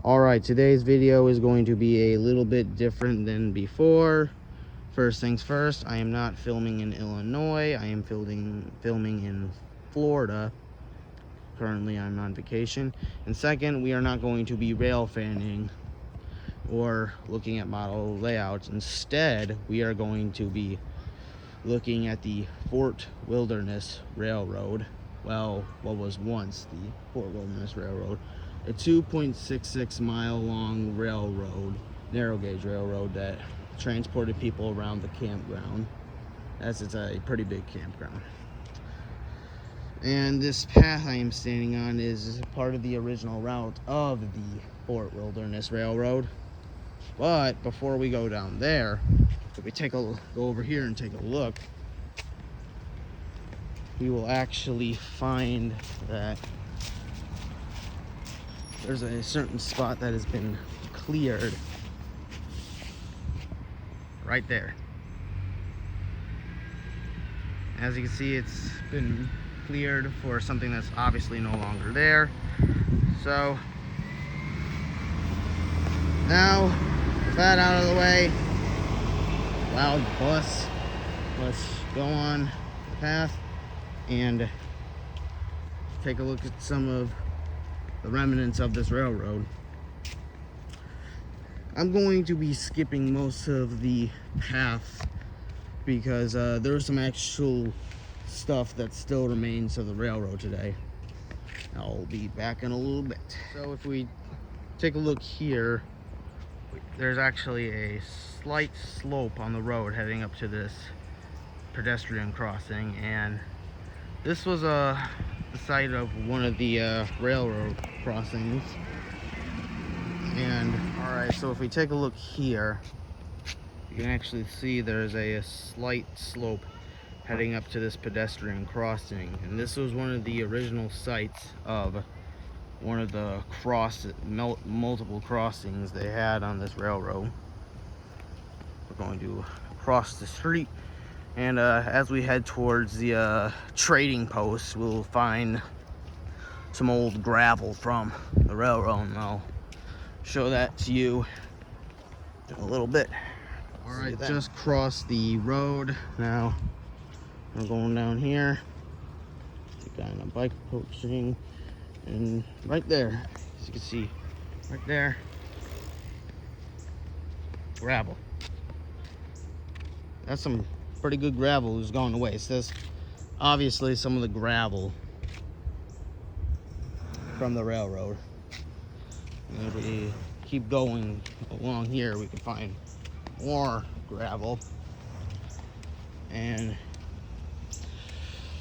Alright, today's video is going to be a little bit different than before. First things first, I am not filming in Illinois. I am filming in Florida. Currently, I'm on vacation. And second, we are not going to be rail fanning or looking at model layouts. Instead, we are going to be looking at the Fort Wilderness Railroad. Well, what was once the Fort Wilderness Railroad. A 2.66 mile long railroad, narrow gauge railroad that transported people around the campground, as it's a pretty big campground. And this path I am standing on is part of the original route of the Fort Wilderness Railroad. But before we go down there, if we go over here and take a look, we will actually find that there's a certain spot that has been cleared right there. As you can see, it's been cleared for something that's obviously no longer there. So now, with that out of the way, loud bus, let's go on the path and take a look at some of the remnants of this railroad. I'm going to be skipping most of the path because there's some actual stuff that still remains of the railroad today. I'll be back in a little bit. So if we take a look here, there's actually a slight slope on the road heading up to this pedestrian crossing, and this was the site of one of the railroad crossings. And alright, so if we take a look here, you can actually see there's a slight slope heading up to this pedestrian crossing, and this was one of the original sites of one of the multiple crossings they had on this railroad. We're going to cross the street, and as we head towards the trading post, we'll find some old gravel from the railroad, and I'll show that to you in a little bit. Alright, just crossed the road. Now I'm going down here. The guy on a bike approaching, and right there, as you can see, right there, gravel. That's some pretty good gravel who's gone to waste. This obviously some of the gravel from the railroad. And if we keep going along here, we can find more gravel. And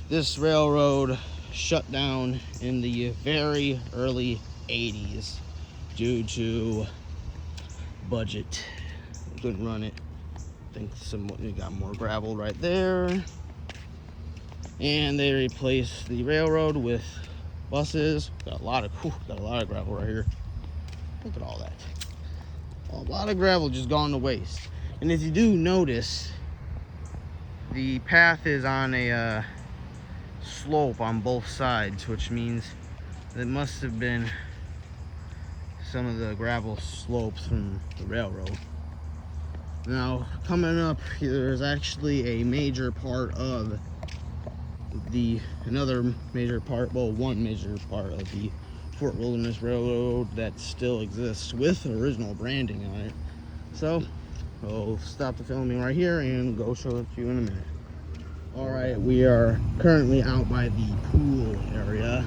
this railroad shut down in the very early 80s due to budget. We couldn't run it. I think we got more gravel right there, and they replaced the railroad with buses. Got a lot of gravel right here. Look at all that. A lot of gravel just gone to waste. And if you do notice, the path is on a slope on both sides, which means it must have been some of the gravel slopes from the railroad. Now, coming up, there's actually a major part of one major part of the Fort Wilderness Railroad that still exists with original branding on it. So, we'll stop the filming right here and go show it to you in a minute. Alright, we are currently out by the pool area.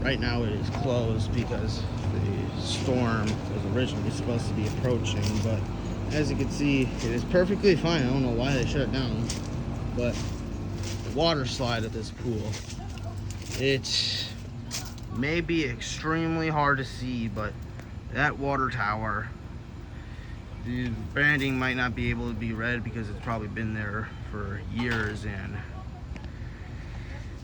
Right now it is closed because the storm was originally supposed to be approaching, but as you can see, it is perfectly fine. I don't know why they shut it down, but the water slide at this pool, it may be extremely hard to see, but that water tower, the branding might not be able to be read because it's probably been there for years and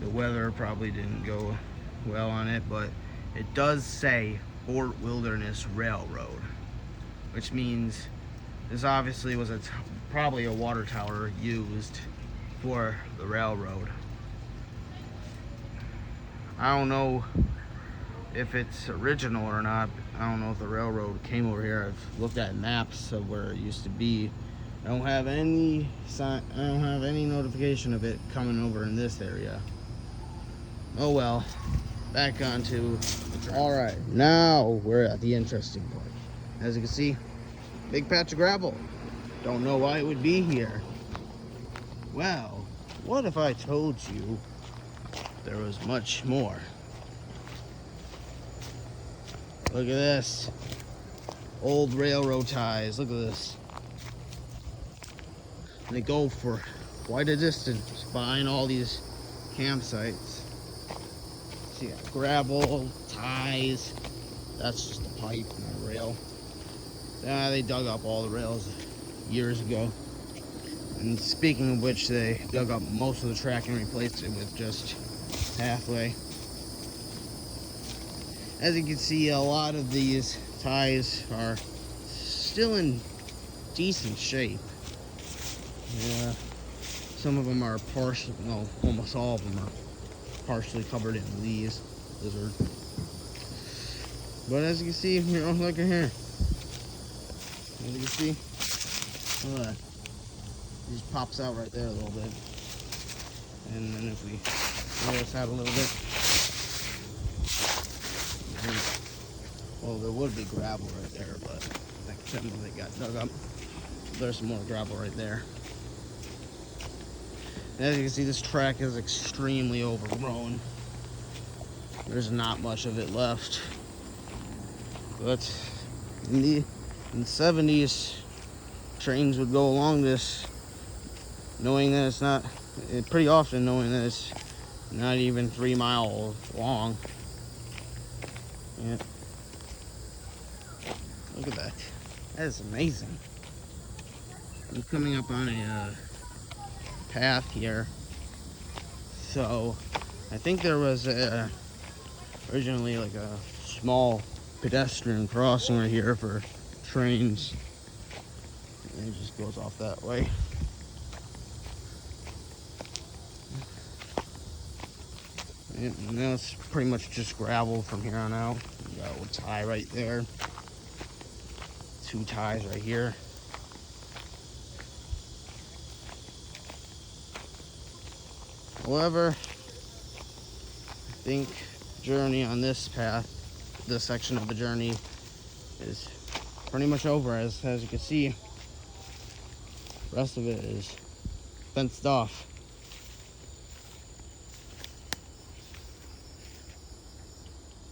the weather probably didn't go well on it, but it does say Fort Wilderness Railroad, which means this obviously was probably a water tower used for the railroad. I don't know if it's original or not. I don't know if the railroad came over here. I've looked at maps of where it used to be. I don't have any sign, I don't have any notification of it coming over in this area. Oh well, back onto the trail. All right, now we're at the interesting part. As you can see, big patch of gravel. Don't know why it would be here. Well, what if I told you there was much more? Look at this. Old railroad ties. Look at this. They go for quite a distance behind all these campsites. See, gravel, ties. That's just a pipe and a rail. They dug up all the rails years ago. And speaking of which, they dug up most of the track and replaced it with just halfway. As you can see, a lot of these ties are still in decent shape. Yeah, some of them are partially, well, almost all of them are partially covered in leaves, lizard. But as you can see, you know, look at here. As you can see, look at that. It just pops out right there a little bit. And then if we roll this out a little bit, well, there would be gravel right there, but like some of it got dug up. There's some more gravel right there. And as you can see, this track is extremely overgrown. There's not much of it left. But in the 70s, trains would go along this, knowing that it's not, pretty often knowing that it's not even 3 miles long. Yeah. Look at that. That is amazing. I'm coming up on a path here. So I think there was originally like a small pedestrian crossing right here for trains. And it just goes off that way. And now it's pretty much just gravel from here on out. You got a little tie right there. 2 ties right here. However, I think journey on this path, this section of the journey, is pretty much over. As you can see, the rest of it is fenced off.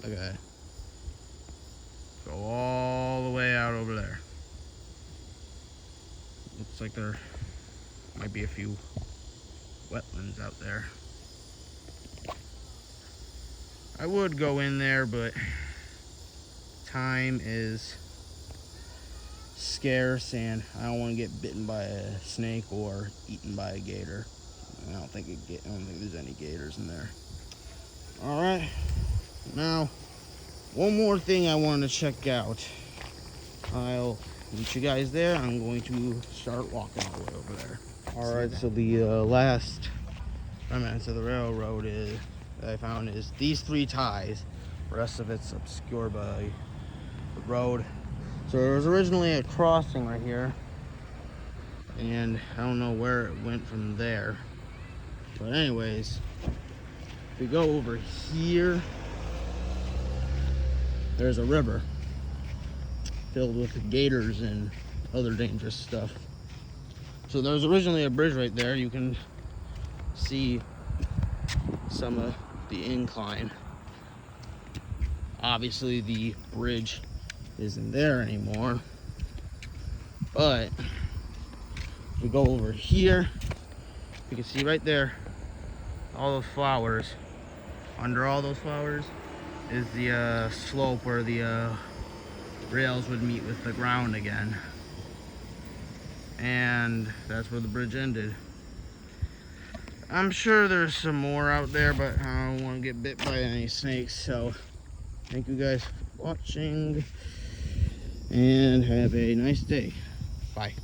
Look at that. Go all the way out over there. Looks like there might be a few wetlands out there. I would go in there, but time is scarce and I don't want to get bitten by a snake or eaten by a gator. I don't think there's any gators in there. All right, now one more thing I want to check out. I'll meet you guys there. I'm going to start walking all the way over there. All right, so the last remnants of the railroad that I found is these 3 ties. The rest of it's obscured by the road. So there was originally a crossing right here, and I don't know where it went from there. But anyways, if we go over here, there's a river filled with gators and other dangerous stuff. So there's originally a bridge right there. You can see some of the incline. Obviously the bridge isn't there anymore, but if we go over here, you can see right there all those flowers. Under all those flowers is the slope where the rails would meet with the ground again, and that's where the bridge ended. I'm sure there's some more out there, but I don't want to get bit by any snakes. So thank you guys for watching and have a nice day. Bye.